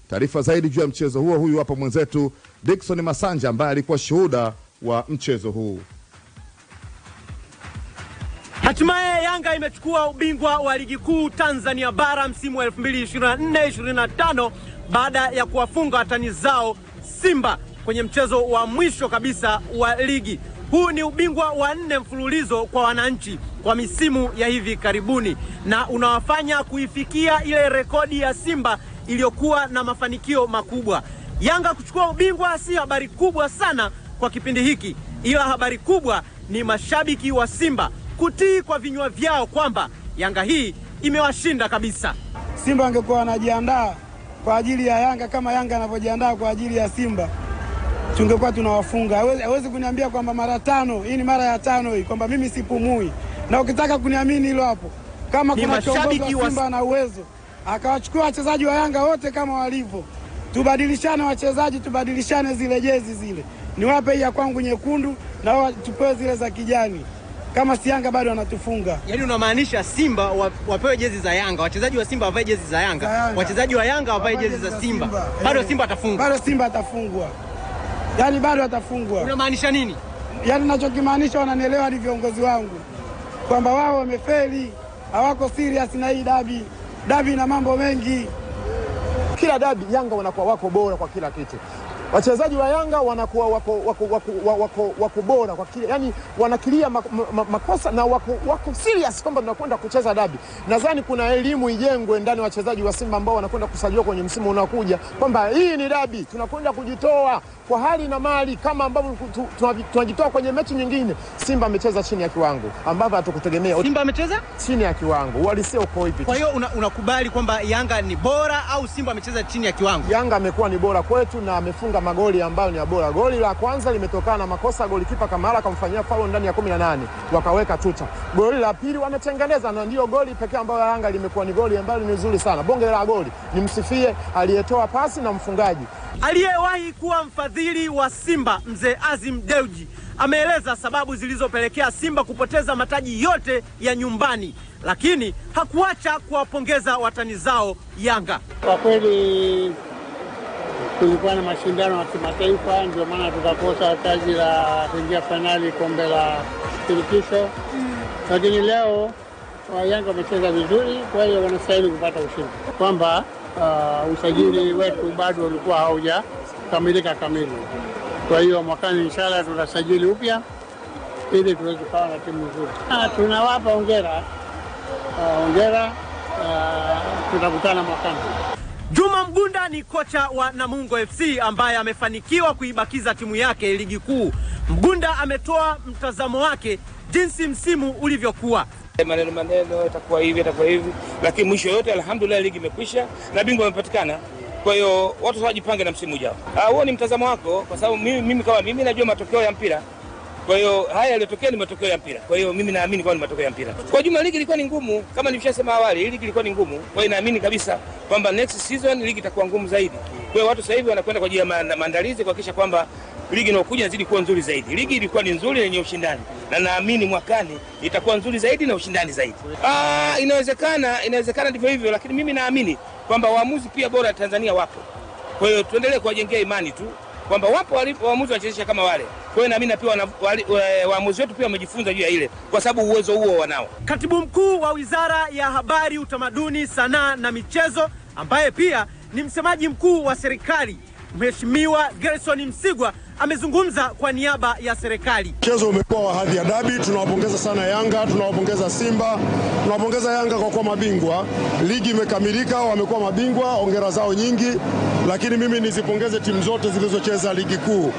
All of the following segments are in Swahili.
Taarifa zaidi juu ya mchezo huo, huyu hapa mwenzetu Dickson Masanja ambaye alikuwa shuhuda wa mchezo huu. Hatimaye Yanga imechukua ubingwa wa ligi kuu Tanzania bara msimu wa 2024-2025 baada ya kuwafunga watani zao Simba kwenye mchezo wa mwisho kabisa wa ligi. Huu ni ubingwa wa 4 mfululizo kwa wananchi kwa misimu ya hivi karibuni, na unawafanya kuifikia ile rekodi ya Simba iliyokuwa na mafanikio makubwa. Yanga kuchukua ubingwa si habari kubwa sana kwa kipindi hiki, ila habari kubwa ni mashabiki wa Simba kutii kwa vinywa vyao kwamba Yanga hii imewashinda kabisa. Simba angekuwa anajiandaa kwa ajili ya Yanga kama Yanga anavyojiandaa kwa ajili ya Simba, tungekuwa tunawafunga. Hawezi kuniambia kwamba mara 5, hii ni mara ya 5 hii, kwamba mimi sipumui. Na ukitaka kuniamini hilo hapo, kama kuna kiongozi wa Simba na uwezo akawachukua wachezaji wa Yanga wote kama walivyo, tubadilishane wachezaji, tubadilishane zile jezi zile, niwape hii ya kwangu nyekundu na wao tupewe zile za kijani, kama si Yanga bado wanatufunga. Yaani unamaanisha Simba wapewe jezi za Yanga, wachezaji wa Simba wavae jezi za Yanga, wachezaji wa Yanga wavae jezi za Simba. Bado Simba atafungwa. Bado Simba atafungwa. Yaani bado atafungwa. Unamaanisha nini? Yaani ninachokimaanisha, wananielewa ni viongozi wangu kwamba wao wamefeli, hawako serious na hii dabi. Dabi na mambo mengi. Kila dabi Yanga wanakuwa wako bora kwa kila kitu. Wachezaji wa Yanga wanakuwa wako bora kwa kile, yani wanakilia makosa na wako serious kwamba tunakwenda kucheza dabi. Nadhani kuna elimu ijengwe ndani wachezaji wa Simba ambao wanakwenda kusajiliwa kwenye msimu unaokuja kwamba hii ni dabi, tunakwenda kujitoa kwa hali na mali kama ambavyo tunajitoa kwenye mechi nyingine. Simba amecheza chini ya kiwango ambavyo hatukutegemea. Simba amecheza chini ya kiwango, uhalisia uko hivi. Kwa hiyo unakubali kwamba Yanga ni bora au Simba amecheza chini ya kiwango? Yanga amekuwa ni bora kwetu na amefunga magoli ambayo ni bora. Goli la kwanza limetokana na makosa golikipa Kamara akamfanyia foul ndani ya 18 wakaweka tuta. Goli la pili wametengeneza na ndio goli pekee ambayo Yanga limekuwa ni goli ambalo ni nzuri sana. Bonge la goli. Nimsifie aliyetoa pasi na mfungaji. Aliyewahi kuwa mfadhili wa Simba Mzee Azim Deuji ameeleza sababu zilizopelekea Simba kupoteza mataji yote ya nyumbani, lakini hakuacha kuwapongeza watani zao Yanga. Kwa kweli kulikuwa na mashindano ya kimataifa, ndio maana tukakosa taji la kuingia finali kombe la shirikisho. Lakini leo Yanga wamecheza vizuri, kwa hiyo wanastahili kupata ushindi. Kwamba usajili wetu bado ulikuwa haujakamilika kamili. Kwa hiyo mwakani inshallah tutasajili upya ili tuweze kuwa na timu nzuri. Tunawapa hongera. Tutakutana mwakani. Juma Mgunda ni kocha wa Namungo FC ambaye amefanikiwa kuibakiza timu yake ligi kuu. Mgunda ametoa mtazamo wake jinsi msimu ulivyokuwa. Maneno itakuwa hivi, lakini mwisho yote alhamdulillah ligi imekwisha na bingwa amepatikana. Kwa hiyo watu wajipange na msimu ujao. Huo ni mtazamo wako, kwa sababu mimi najua matokeo ya mpira. Kwa hiyo haya yaliyotokea ni matokeo ya mpira. Kwa hiyo mimi naamini kwa ni matokeo ya mpira. Kwa jumla ligi ilikuwa ni ngumu, kama nilishasema awali, ligi ilikuwa ni ngumu. Kwa hiyo naamini kabisa kwamba next season ligi itakuwa ngumu zaidi. Kwa hiyo watu sasa hivi wanakwenda kwa ajili ya maandalizi kuhakikisha kwamba ligi inayokuja inazidi kuwa nzuri zaidi. Ligi ilikuwa ni nzuri yenye ushindani, na naamini mwakani itakuwa nzuri zaidi na ushindani zaidi. Inawezekana ndivyo hivyo, lakini mimi naamini kwamba waamuzi pia bora Tanzania wapo. Kwa hiyo tuendelee kuwajengea imani tu kwamba wapo waamuzi wanachezesha kama wale. Kwa hiyo naamini pia waamuzi wetu pia wamejifunza juu ya ile, kwa sababu uwezo huo wanao. Katibu mkuu wa Wizara ya Habari, Utamaduni, Sanaa na Michezo ambaye pia ni msemaji mkuu wa serikali, Mheshimiwa Gerson Msigwa amezungumza kwa niaba ya serikali. Mchezo umekuwa wa hadhi ya dabi, tunawapongeza sana Yanga, tunawapongeza Simba, tunawapongeza Yanga kwa kuwa mabingwa. Ligi imekamilika, wamekuwa mabingwa, hongera zao nyingi, lakini mimi nizipongeze timu zote zilizocheza ligi kuu.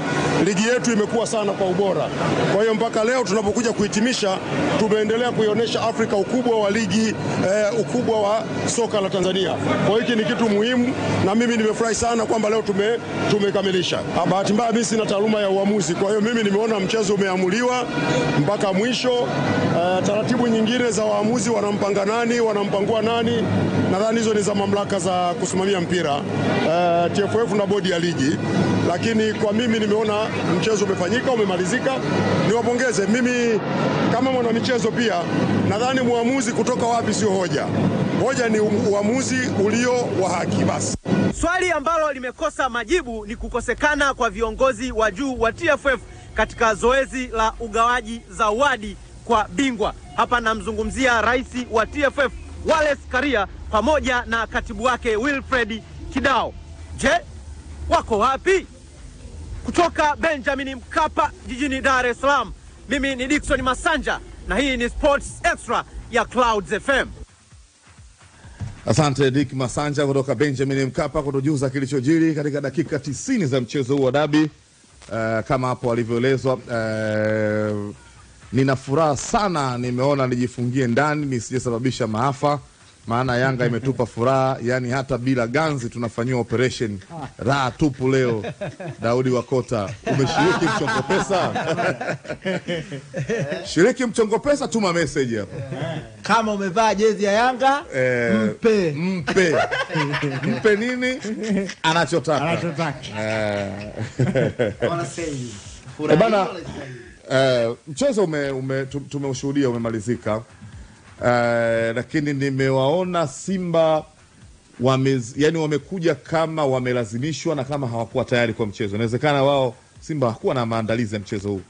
Ligi yetu imekuwa sana kwa ubora. Kwa hiyo mpaka leo tunapokuja kuhitimisha, tumeendelea kuionyesha Afrika ukubwa wa ligi, ukubwa wa soka la Tanzania. Kwa hiki ni kitu muhimu na mimi nimefurahi sana kwamba leo tumekamilisha. Bahati mbaya mimi sina taaluma ya uamuzi, kwa hiyo mimi nimeona mchezo umeamuliwa mpaka mwisho. Taratibu nyingine za waamuzi, wanampanga nani, wanampangua nani, nadhani hizo ni za mamlaka za kusimamia mpira, TFF na bodi ya ligi. Lakini kwa mimi nimeona mchezo umefanyika, umemalizika. Niwapongeze. Mimi kama mwana michezo pia nadhani muamuzi kutoka wapi sio hoja. Hoja ni uamuzi ulio wa haki basi. Swali ambalo limekosa majibu ni kukosekana kwa viongozi wa juu wa TFF katika zoezi la ugawaji zawadi kwa bingwa. Hapa namzungumzia rais wa TFF Wallace Karia pamoja na katibu wake Wilfred Kidao. Je, wako wapi? Kutoka Benjamin Mkapa jijini Dar es Salaam, mimi ni Dickson Masanja na hii ni Sports Extra ya Clouds FM. Asante Dick Masanja kutoka Benjamin Mkapa kutujuza kilichojiri katika dakika 90 za mchezo huu wa dabi. Kama hapo alivyoelezwa, nina furaha sana, nimeona nijifungie ndani nisijasababisha maafa, maana Yanga imetupa furaha, yani hata bila ganzi tunafanyia operation raha tupu leo. Daudi Wakota, umeshiriki mchongo pesa? Shiriki mchongo pesa, tuma message hapa. Kama umevaa jezi ya Yanga, mpe nini anachotaka. Bana, mchezo tumeushuhudia umemalizika. Lakini nimewaona Simba yani wamekuja kama wamelazimishwa na kama hawakuwa tayari kwa mchezo. Inawezekana wao Simba hakuwa na maandalizi ya mchezo huu.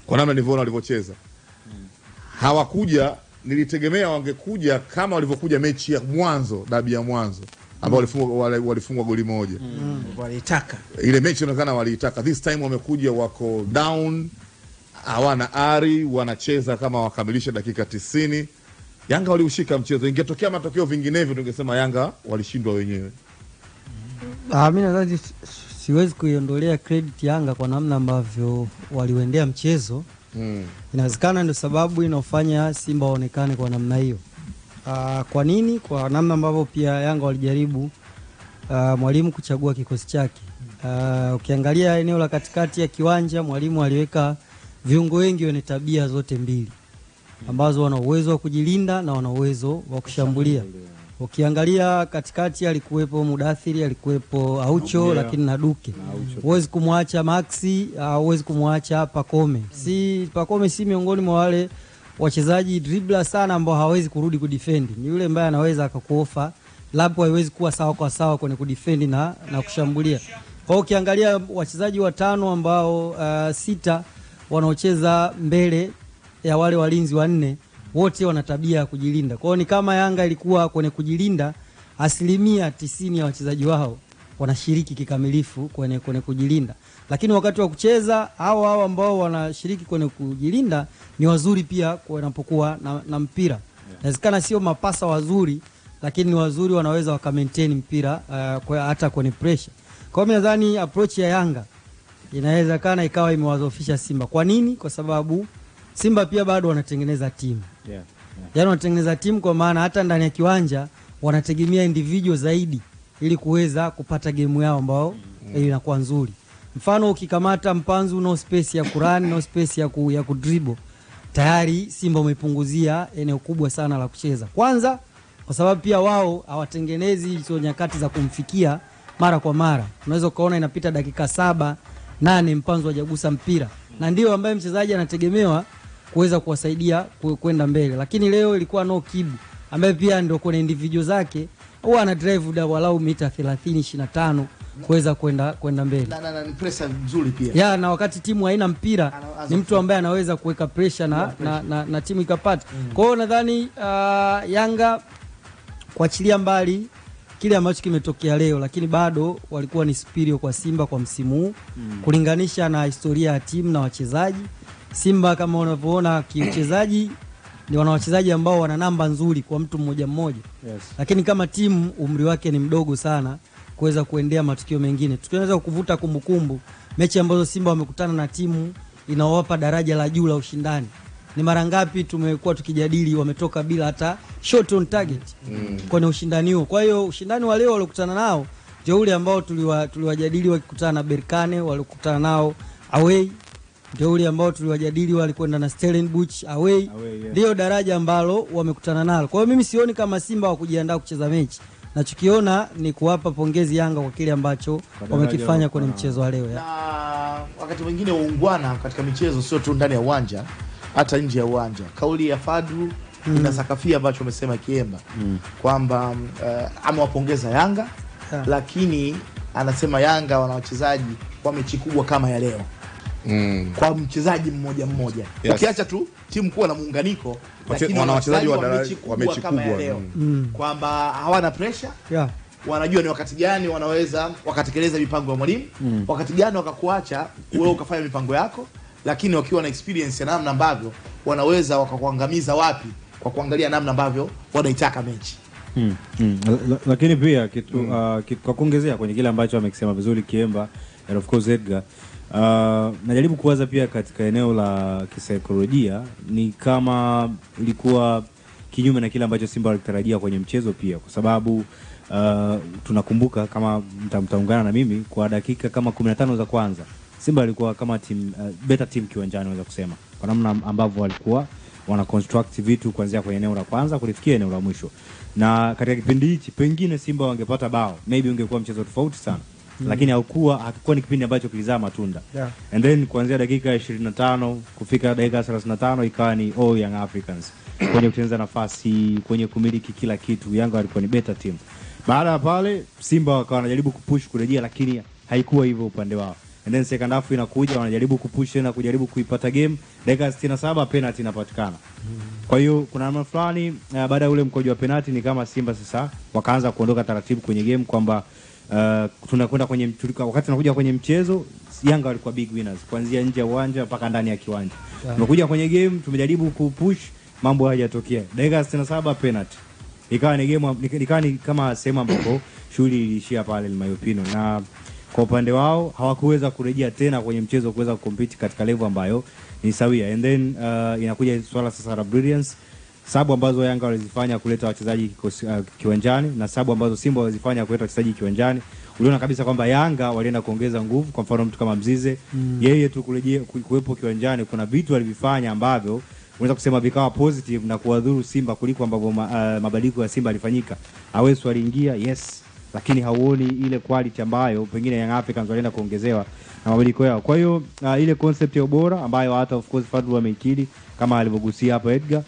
Kwa namna nilivyoona walivyocheza. Hawakuja, nilitegemea wangekuja kama walivyokuja mechi ya mwanzo, dabi ya mwanzo ambao walifungwa goli moja. Walitaka. Ile mechi inaonekana waliitaka. This time wamekuja wako down, hawana ari, wanacheza kama wakamilisha dakika 90. Yanga waliushika mchezo. Ingetokea matokeo vinginevyo tungesema Yanga walishindwa wenyewe. Mimi nadhani siwezi kuiondolea credit Yanga kwa namna ambavyo waliuendea mchezo. Inawezekana ndio sababu inofanya Simba waonekane kwa namna hiyo. Kwa nini? Kwa namna ambavyo pia Yanga walijaribu mwalimu kuchagua kikosi chake. Ukiangalia eneo la katikati ya kiwanja, mwalimu aliweka viungo wengi wenye tabia zote mbili ambazo wana uwezo wa kujilinda na wana uwezo wa kushambulia. Ukiangalia katikati alikuwepo Mudathiri, alikuwepo Aucho, lakini na Duke. Huwezi kumwacha Maxi, huwezi kumwacha Pacome. Pacome si miongoni mwa wale wachezaji dribbler sana ambao hawezi kurudi kudefend. Ni yule ambaye anaweza akakuofa, labda haiwezi kuwa sawa kwa sawa kwenye kudefend na kushambulia. Kwa hiyo ukiangalia wachezaji watano ambao 6 wanaocheza mbele ya wale walinzi wanne, wote wana tabia ya kujilinda. Kwa hiyo ni kama Yanga ilikuwa kwenye kujilinda, 90% ya wachezaji wao wanashiriki kikamilifu kwenye kujilinda. Lakini wakati wa kucheza hao ambao wanashiriki kwenye kujilinda ni wazuri pia wanapokuwa na mpira. Inawezekana sio mapasa wazuri, lakini ni wazuri, wanaweza waka maintain mpira hata kwenye pressure. Kwa hiyo nadhani approach ya Yanga inawezekana ikawa imewadhoofisha Simba. Kwa nini? Kwa sababu Simba pia bado wanatengeneza timu. Yaani wanatengeneza timu kwa maana hata ndani ya kiwanja wanategemea individual zaidi ili kuweza kupata game yao ambao inakuwa nzuri. Mfano ukikamata Mpanzu, no space ya kurani, no space ya kudribble, tayari Simba umepunguzia eneo kubwa sana la kucheza. Kwanza kwa sababu pia wao hawatengenezi hizo nyakati za kumfikia mara kwa mara. Unaweza kuona inapita dakika 7-8 Mpanzu hajagusa mpira. Na ndio ambaye mchezaji anategemewa kuweza kuwasaidia kwenda mbele. Lakini leo ilikuwa no Kibu ambaye pia ndio kwenye individual zake huwa ana drive walau mita 30-25 kuweza kwenda mbele. Ni pressure nzuri pia. Na wakati timu haina mpira ni mtu ambaye anaweza kuweka pressure na timu ikapata. Kwa hiyo nadhani Yanga kuachilia mbali kile ambacho kimetokea leo, lakini bado walikuwa ni superior kwa Simba kwa msimu huu kulinganisha na historia ya timu na wachezaji. Simba kama unavyoona kiuchezaji ni wana wachezaji ambao wana namba nzuri kwa mtu mmoja mmoja. Lakini kama timu umri wake ni mdogo sana kuweza kuendea matukio mengine. Tukiweza kuvuta kumbukumbu mechi ambazo Simba wamekutana na timu inaowapa daraja la juu la ushindani, ni mara ngapi tumekuwa tukijadili wametoka bila hata shot on target kwenye ushindani huo. Kwa hiyo ushindani wa leo waliokutana nao ndio ule ambao tuliwajadili wakikutana na Berkane, walikutana nao away. Ndio ule ambao tuliwajadili walikwenda na Stellenbosch away. Ndio daraja ambalo wamekutana nalo. Kwa hiyo mimi sioni kama Simba wakujiandaa kucheza mechi. Nachokiona ni kuwapa pongezi Yanga kwa kile ambacho wamekifanya kwenye mchezo wa leo. Na wakati mwingine waungwana katika michezo sio tu ndani ya uwanja, hata nje ya uwanja. Kauli ya Fadlu inasakafia ambacho amesema Kiemba kwamba amewapongeza Yanga lakini anasema Yanga wana wachezaji kwa mechi kubwa kama ya leo. Kwa mchezaji mmoja mmoja. Ukiacha tu timu kuwa na muunganiko, lakini wana wachezaji wa mechi kubwa ya leo. Kwamba hawana pressure. Wanajua ni wakati gani wanaweza wakatekeleza mipango ya mwalimu, wakati gani wakakuacha wewe ukafanya mipango yako, lakini wakiwa na experience ya namna ambavyo wanaweza wakakuangamiza wapi kwa kuangalia namna ambavyo wanaitaka mechi. Lakini pia kitu kwa kuongezea kwenye kile ambacho amekisema vizuri Kiemba and of course Edgar, najaribu kuwaza pia katika eneo la kisaikolojia ni kama ilikuwa kinyume na kile ambacho Simba walitarajia kwenye mchezo pia, kwa sababu tunakumbuka kama mtaungana na mimi kwa dakika kama 15 za kwanza Simba alikuwa kama team better team kiwanjani, naweza kusema kwa namna ambavyo walikuwa wana construct vitu kuanzia kwenye eneo la kwanza kulifikia eneo la mwisho, na katika kipindi hichi pengine Simba wangepata bao maybe ungekuwa mchezo tofauti sana. Lakini hakikuwa ni kipindi ambacho kilizaa matunda. And then kuanzia dakika 25 kufika dakika 35 ikawa ni all Young Africans kwenye kutengeneza nafasi, kwenye kumiliki kila kitu. Yanga walikuwa ni better team. Baada ya pale Simba wakawa wanajaribu kupush kurejea, lakini haikuwa hivyo upande wao. And then second half inakuja, wanajaribu kupush na kujaribu kuipata game. Dakika 67 penalty inapatikana. Kwa hiyo kuna namna fulani baada ya ule mkojo wa penalty ni kama Simba sasa wakaanza kuondoka taratibu kwenye game, kwamba tunakwenda kwenye wakati tunakuja kwenye mchezo Yanga walikuwa big winners kuanzia nje ya uwanja mpaka ndani ya kiwanja. Tunakuja kwenye game tumejaribu kupush, mambo hayajatokea. Dakika 67 penalty. Ikawa ni game, ikawa ni kama sema ambapo shughuli ilishia pale Mayopino, na kwa upande wao hawakuweza kurejea tena kwenye mchezo kuweza kucompete katika level ambayo ni sawia. And then inakuja swala sasa la brilliance, sababu ambazo Yanga walizifanya kuleta wachezaji kiwanjani na sababu ambazo Simba walizifanya kuleta wachezaji kiwanjani. Uliona kabisa kwamba Yanga walienda kuongeza nguvu. Kwa mfano mtu kama Mzize, yeye tu kurejea kuwepo kiwanjani, kuna vitu alivifanya ambavyo unaweza kusema vikawa positive na kuwadhuru Simba kuliko ambavyo mabadiliko ya Simba alifanyika. Awesu aliingia, yes, lakini hauoni ile quality ambayo pengine Young Africans walienda kuongezewa na mabadiliko yao. Kwa hiyo ile concept ya ubora ambayo hata of course Fadlu ameikiri kama alivyogusia hapa Edgar,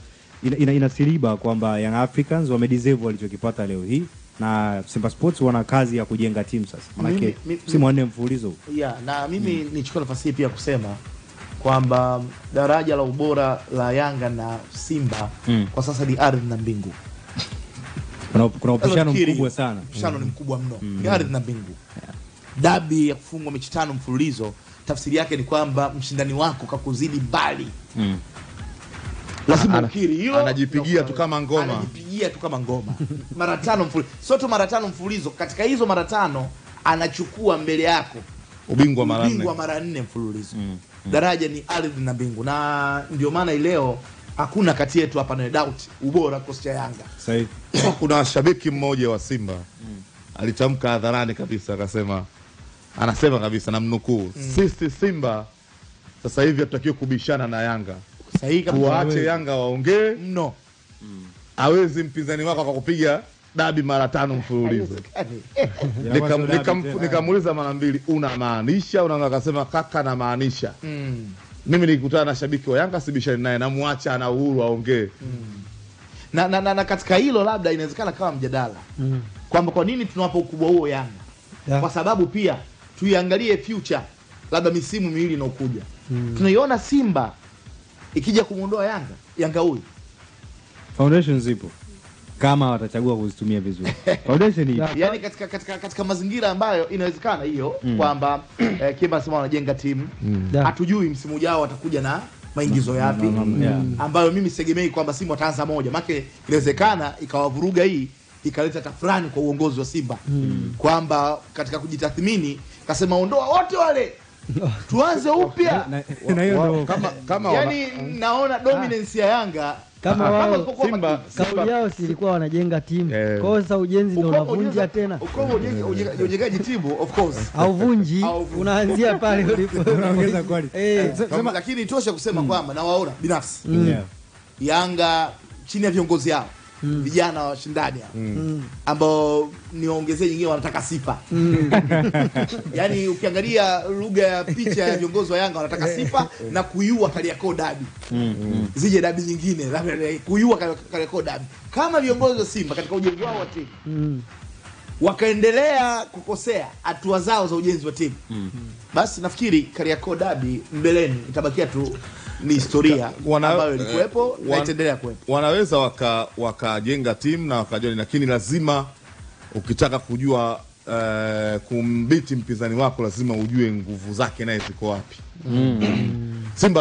inasiriba kwamba Young Africans wamedeserve walichokipata leo hii, na Simba Sports wana kazi ya kujenga timu sasa. Maana msimu wa 4 mfululizo. Na mimi nichukua nafasi hii pia kusema kwamba daraja la ubora la Yanga na Simba kwa sasa ni ardhi na mbingu. Kuna upishano mkubwa sana. Upishano ni mkubwa mno. Ni ardhi na mbingu. Dabi ya kufungwa mechi 5 mfululizo, tafsiri yake ni kwamba mshindani wako kakuzidi mbali. Lazima ukiri hilo. Anajipigia tu kama ngoma. Mara 5 mfululizo. Sio tu mara 5 mfululizo, katika hizo mara 5 anachukua mbele yako ubingwa mara 4 mfululizo. Daraja ni ardhi na mbingu, na ndio maana leo hakuna kati yetu hapa na doubt ubora kocha Yanga. Sahihi. Kuna shabiki mmoja wa Simba alitamka hadharani kabisa, anasema kabisa na mnukuu, sisi Simba sasa hivi hatutakiwi kubishana na Yanga. Sahihi kabisa. Tuache Yanga waongee mno. Hawezi mpinzani wako akakupiga dabi mara 5 mfululizo. Nikamuuliza mara 2, unamaanisha? Akasema kaka, na maanisha. Mimi nikutana na shabiki wa Yanga sibishani naye, namuacha ana uhuru aongee. Na katika hilo labda inawezekana kama mjadala kwamba kwa nini tunawapa ukubwa huo Yanga. Kwa sababu pia tuiangalie future, labda misimu miwili inayokuja. Tunaiona Simba ikija kumuondoa Yanga huyu. Foundation zipo kama watachagua kuzitumia vizuri. Foundation hii. Yaani katika mazingira ambayo inawezekana hiyo kwamba Kimba sema wanajenga timu. Hatujui msimu ujao watakuja na maingizo yapi, ambayo mimi sitegemei kwamba Simba wataanza moja. Maana inawezekana ikawavuruga hii, ikaleta tafrani kwa uongozi wa Simba. Kwamba katika kujitathmini kasema ondoa wote wale. Tuanze upya. Na hiyo kama yani naona dominance ya Yanga kama Simba kauli yao silikuwa wanajenga timu. Kwa hiyo sasa ujenzi ndio unavunja tena. Uko ujengaji timu of course. Hauvunji, unaanzia pale ulipo. Unaongeza quality. Lakini tosha kusema kwamba na waona binafsi Yanga chini ya viongozi hao vijana washindani ambao niwaongezee nyingine wanataka sifa. Yaani ukiangalia lugha ya picha ya viongozi wa Yanga wanataka sifa na kuiua Kariakoo dabi. Zije dabi nyingine, labda kuiua Kariakoo dabi. Kama viongozi wa Simba katika ujenzi wao wa timu wakaendelea kukosea hatua zao za ujenzi wa timu, basi nafikiri Kariakoo Derby mbeleni itabakia tu ni historia ambayo ilikuwepo na itaendelea kuwepo. Wanaweza wakajenga timu na wakajua, lakini lazima ukitaka kujua kumbiti mpinzani wako lazima ujue nguvu zake naye ziko wapi. Simba